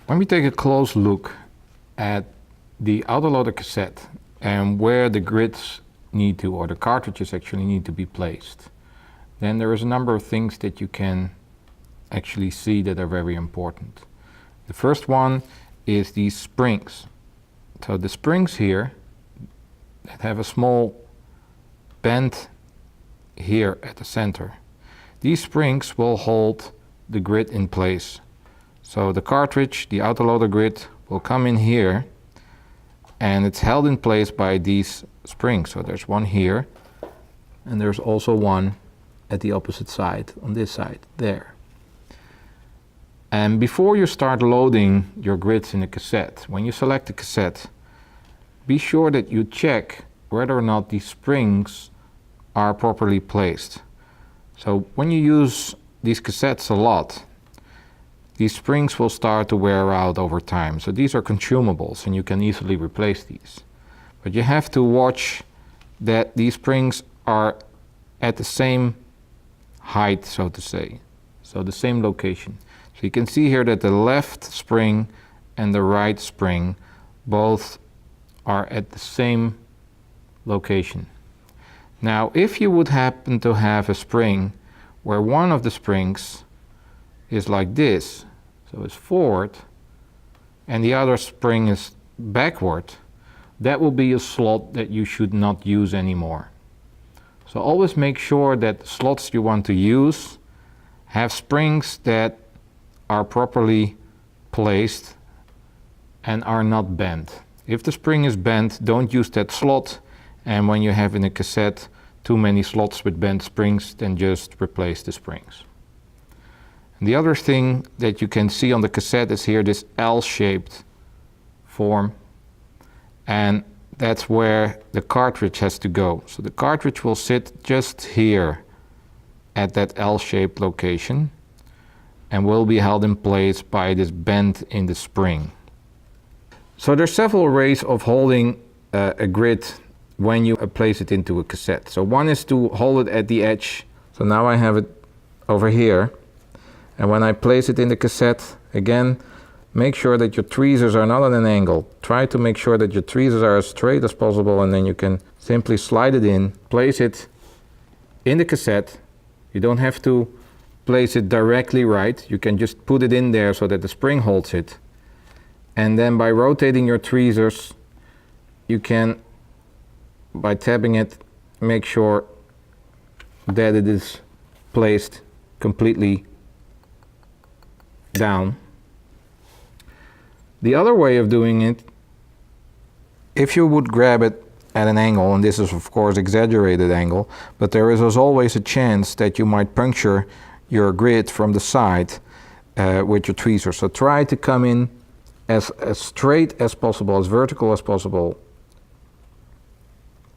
When we take a close look at the autoloader cassette and where the grids need to, or the cartridges actually need to be placed, then there is a number of things that you can actually see that are very important. The first one is these springs. So the springs here that have a small bend here at the center. These springs will hold the grid in place. So the cartridge, the autoloader grid, will come in here and it's held in place by these springs. So there's one here and there's also one at the opposite side, on this side, there. And before you start loading your grids in a cassette, when you select the cassette, be sure that you check whether or not these springs are properly placed. So when you use these cassettes a lot, these springs will start to wear out over time. So these are consumables and you can easily replace these. But you have to watch that these springs are at the same height, so to say. So the same location. So you can see here that the left spring and the right spring both are at the same location. Now, if you would happen to have a spring where one of the springs is like this, so it's forward, and the other spring is backward, that will be a slot that you should not use anymore. So always make sure that the slots you want to use have springs that are properly placed and are not bent. If the spring is bent, don't use that slot, and when you have in a cassette too many slots with bent springs, then just replace the springs. And the other thing that you can see on the cassette is here this L-shaped form, and that's where the cartridge has to go. So the cartridge will sit just here at that L-shaped location and will be held in place by this bend in the spring. So there's several ways of holding a grid when you place it into a cassette. So one is to hold it at the edge. So now I have it over here. And when I place it in the cassette, again, make sure that your tweezers are not at an angle. Try to make sure that your tweezers are as straight as possible, and then you can simply slide it in, place it in the cassette. You don't have to place it directly right. You can just put it in there so that the spring holds it. And then by rotating your tweezers, you can, by tapping it, make sure that it is placed completely down. The other way of doing it, if you would grab it at an angle, and this is of course exaggerated angle, but there is as always a chance that you might puncture your grid from the side with your tweezers. So try to come in as straight as possible, as vertical as possible.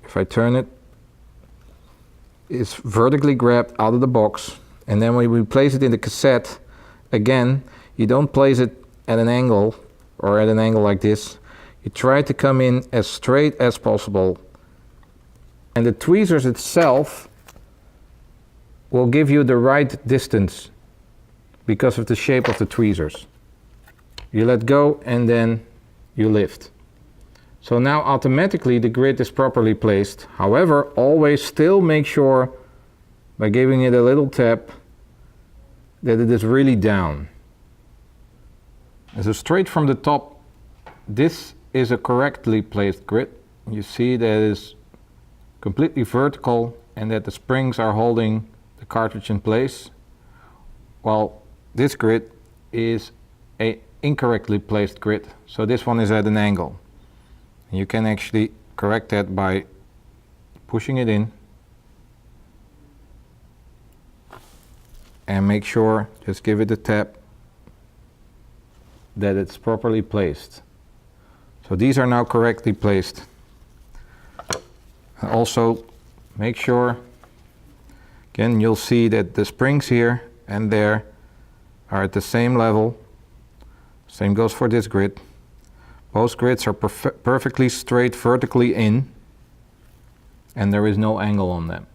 If I turn it, it's vertically grabbed out of the box, and then when we place it in the cassette, again, you don't place it at an angle or at an angle like this. You try to come in as straight as possible, and the tweezers itself will give you the right distance because of the shape of the tweezers. You let go and then you lift. So now automatically the grid is properly placed. However, always still make sure by giving it a little tap that it is really down. And so straight from the top, this is a correctly placed grid. You see that it is completely vertical and that the springs are holding the cartridge in place, while this grid is an incorrectly placed grid. So this one is at an angle. And you can actually correct that by pushing it in and make sure, just give it a tap, that it's properly placed. So these are now correctly placed. Also make sure, again, you'll see that the springs here and there are at the same level. Same goes for this grid. Both grids are perfectly straight vertically in, and there is no angle on them.